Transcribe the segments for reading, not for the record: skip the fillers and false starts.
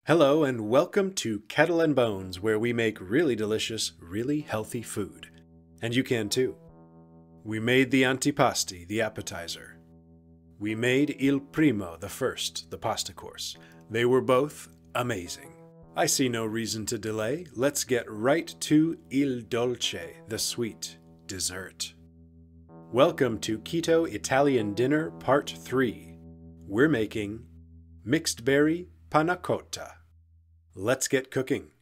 Hello and welcome to Kettle and Bones, where we make really delicious, really healthy food. And you can too. We made the antipasti, the appetizer. We made il primo, the first, the pasta course. They were both amazing. I see no reason to delay. Let's get right to il dolce, the sweet dessert. Welcome to Keto Italian Dinner Part 3. We're making mixed berry Panna Cotta. Let's get cooking.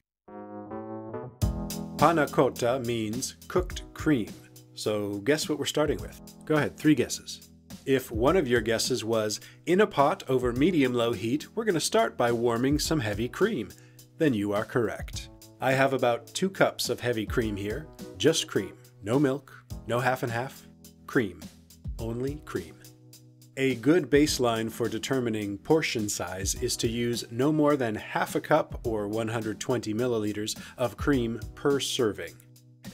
Panna Cotta means cooked cream. So guess what we're starting with? Go ahead, 3 guesses. If one of your guesses was, in a pot over medium-low heat, we're going to start by warming some heavy cream, then you are correct. I have about 2 cups of heavy cream here. Just cream. No milk, no half and half. Cream. Only cream. A good baseline for determining portion size is to use no more than half a cup or 120 milliliters of cream per serving,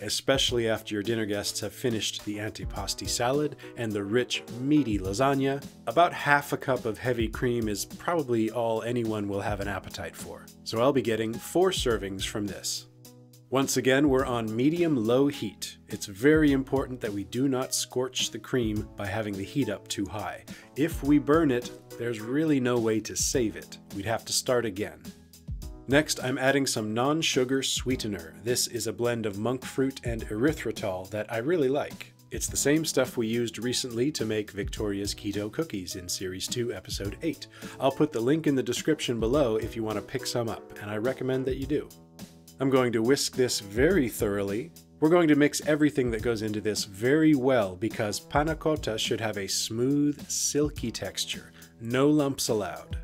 especially after your dinner guests have finished the antipasti salad and the rich, meaty lasagna. About half a cup of heavy cream is probably all anyone will have an appetite for, so I'll be getting 4 servings from this. Once again, we're on medium-low heat. It's very important that we do not scorch the cream by having the heat up too high. If we burn it, there's really no way to save it. We'd have to start again. Next, I'm adding some non-sugar sweetener. This is a blend of monk fruit and erythritol that I really like. It's the same stuff we used recently to make Victoria's keto cookies in Series 2, Episode 8. I'll put the link in the description below if you want to pick some up, and I recommend that you do. I'm going to whisk this very thoroughly. We're going to mix everything that goes into this very well because panna cotta should have a smooth, silky texture. No lumps allowed.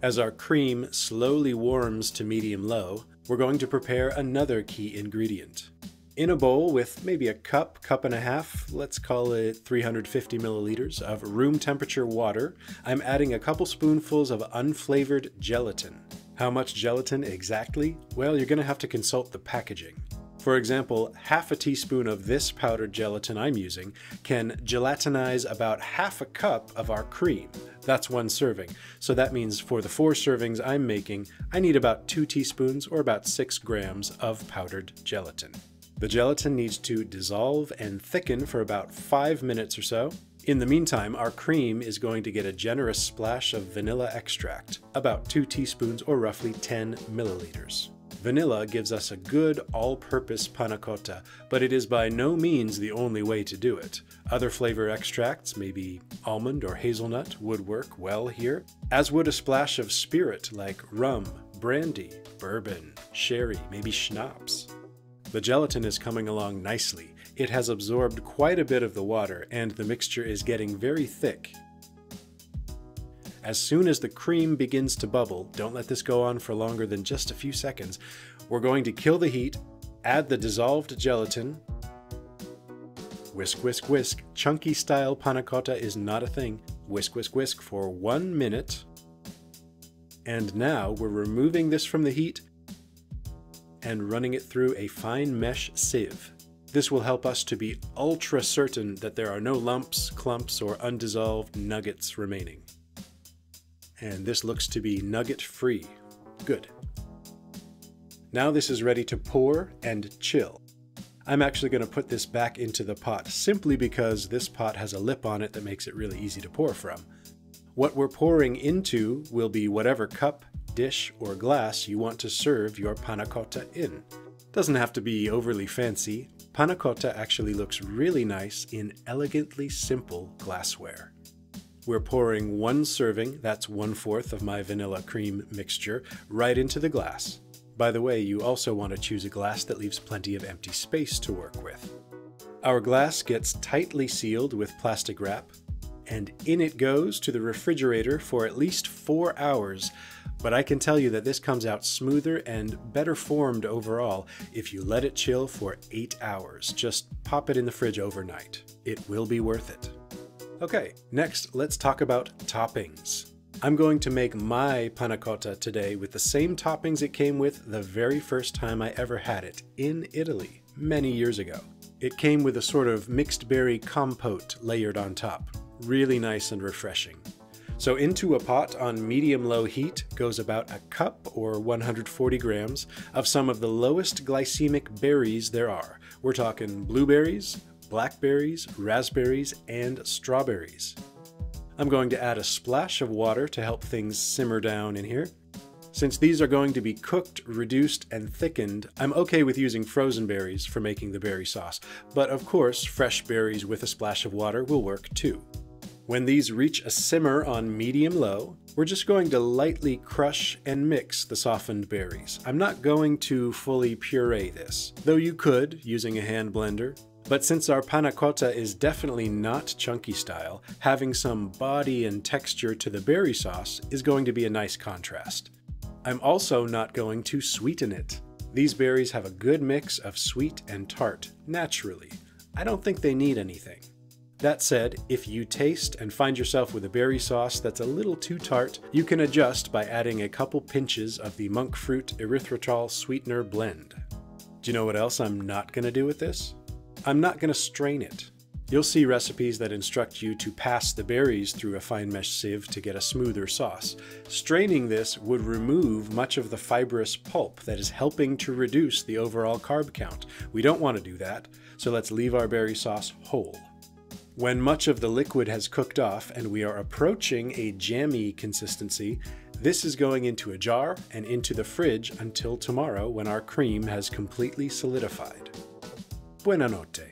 As our cream slowly warms to medium-low, we're going to prepare another key ingredient. In a bowl with maybe a cup and a half, let's call it 350 milliliters of room temperature water, I'm adding a couple spoonfuls of unflavored gelatin. How much gelatin exactly? Well, you're going to have to consult the packaging. For example, half a teaspoon of this powdered gelatin I'm using can gelatinize about half a cup of our cream. That's 1 serving. So that means for the 4 servings I'm making, I need about 2 teaspoons or about 6 grams of powdered gelatin. The gelatin needs to dissolve and thicken for about 5 minutes or so. In the meantime, our cream is going to get a generous splash of vanilla extract, about 2 teaspoons or roughly 10 milliliters. Vanilla gives us a good all-purpose panna cotta, but it is by no means the only way to do it. Other flavor extracts, maybe almond or hazelnut, would work well here, as would a splash of spirit like rum, brandy, bourbon, sherry, maybe schnapps. The gelatin is coming along nicely. It has absorbed quite a bit of the water, and the mixture is getting very thick. As soon as the cream begins to bubble, don't let this go on for longer than just a few seconds, we're going to kill the heat, add the dissolved gelatin, whisk, whisk, whisk. Chunky style panna cotta is not a thing. Whisk, whisk, whisk for 1 minute. And now we're removing this from the heat and running it through a fine mesh sieve. This will help us to be ultra certain that there are no lumps, clumps, or undissolved nuggets remaining. And this looks to be nugget-free. Good. Now this is ready to pour and chill. I'm actually going to put this back into the pot simply because this pot has a lip on it that makes it really easy to pour from. What we're pouring into will be whatever cup, dish, or glass you want to serve your panna cotta in. Doesn't have to be overly fancy. Panna cotta actually looks really nice in elegantly simple glassware. We're pouring 1 serving, that's 1/4 of my vanilla cream mixture, right into the glass. By the way, you also want to choose a glass that leaves plenty of empty space to work with. Our glass gets tightly sealed with plastic wrap, and in it goes to the refrigerator for at least 4 hours. But I can tell you that this comes out smoother and better formed overall if you let it chill for 8 hours. Just pop it in the fridge overnight. It will be worth it. Okay, next let's talk about toppings. I'm going to make my panna cotta today with the same toppings it came with the very first time I ever had it, in Italy, many years ago. It came with a sort of mixed berry compote layered on top. Really nice and refreshing. So into a pot on medium-low heat goes about a cup or 140 grams of some of the lowest glycemic berries there are. We're talking blueberries, blackberries, raspberries, and strawberries. I'm going to add a splash of water to help things simmer down in here. Since these are going to be cooked, reduced, and thickened, I'm okay with using frozen berries for making the berry sauce, but of course, fresh berries with a splash of water will work too. When these reach a simmer on medium-low, we're just going to lightly crush and mix the softened berries. I'm not going to fully puree this, though you could using a hand blender. But since our panna cotta is definitely not chunky style, having some body and texture to the berry sauce is going to be a nice contrast. I'm also not going to sweeten it. These berries have a good mix of sweet and tart, naturally. I don't think they need anything. That said, if you taste and find yourself with a berry sauce that's a little too tart, you can adjust by adding a couple pinches of the monkfruit-erythritol sweetener blend. Do you know what else I'm not going to do with this? I'm not going to strain it. You'll see recipes that instruct you to pass the berries through a fine mesh sieve to get a smoother sauce. Straining this would remove much of the fibrous pulp that is helping to reduce the overall carb count. We don't want to do that, so let's leave our berry sauce whole. When much of the liquid has cooked off and we are approaching a jammy consistency, this is going into a jar and into the fridge until tomorrow when our cream has completely solidified. Buonanotte.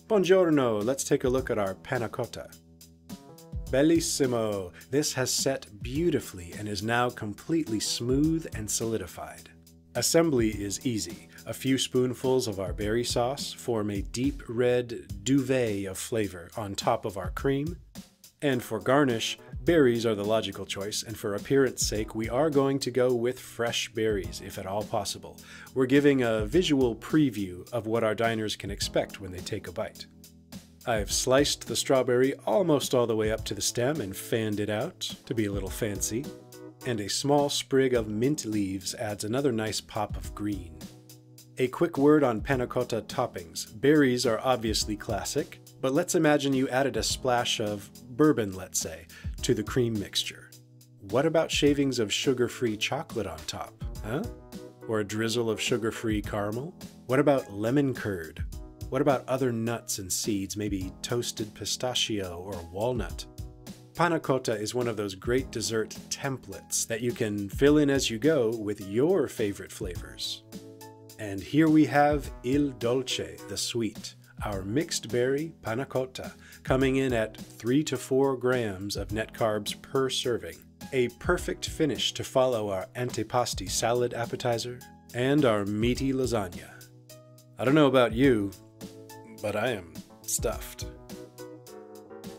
Buongiorno, let's take a look at our panna cotta. Bellissimo! This has set beautifully and is now completely smooth and solidified. Assembly is easy. A few spoonfuls of our berry sauce form a deep red duvet of flavor on top of our cream. And for garnish, berries are the logical choice, and for appearance sake, we are going to go with fresh berries, if at all possible. We're giving a visual preview of what our diners can expect when they take a bite. I've sliced the strawberry almost all the way up to the stem and fanned it out to be a little fancy. And a small sprig of mint leaves adds another nice pop of green. A quick word on panna cotta toppings. Berries are obviously classic, but let's imagine you added a splash of bourbon, let's say, to the cream mixture. What about shavings of sugar-free chocolate on top, huh? Or a drizzle of sugar-free caramel? What about lemon curd? What about other nuts and seeds, maybe toasted pistachio or walnut? Panna cotta is one of those great dessert templates that you can fill in as you go with your favorite flavors. And here we have il dolce, the sweet, our mixed berry panna cotta, coming in at 3 to 4 grams of net carbs per serving. A perfect finish to follow our antipasti salad appetizer and our meaty lasagna. I don't know about you, but I am stuffed.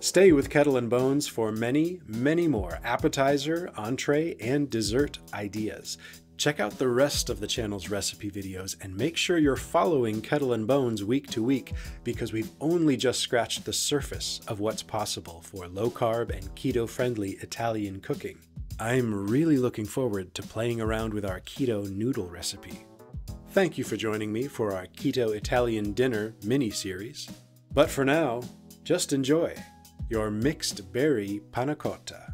Stay with Kettle and Bones for many, many more appetizer, entree, and dessert ideas. Check out the rest of the channel's recipe videos and make sure you're following Kettle and Bones week to week because we've only just scratched the surface of what's possible for low-carb and keto-friendly Italian cooking. I'm really looking forward to playing around with our keto noodle recipe. Thank you for joining me for our Keto Italian Dinner mini-series. But for now, just enjoy your mixed berry panna cotta.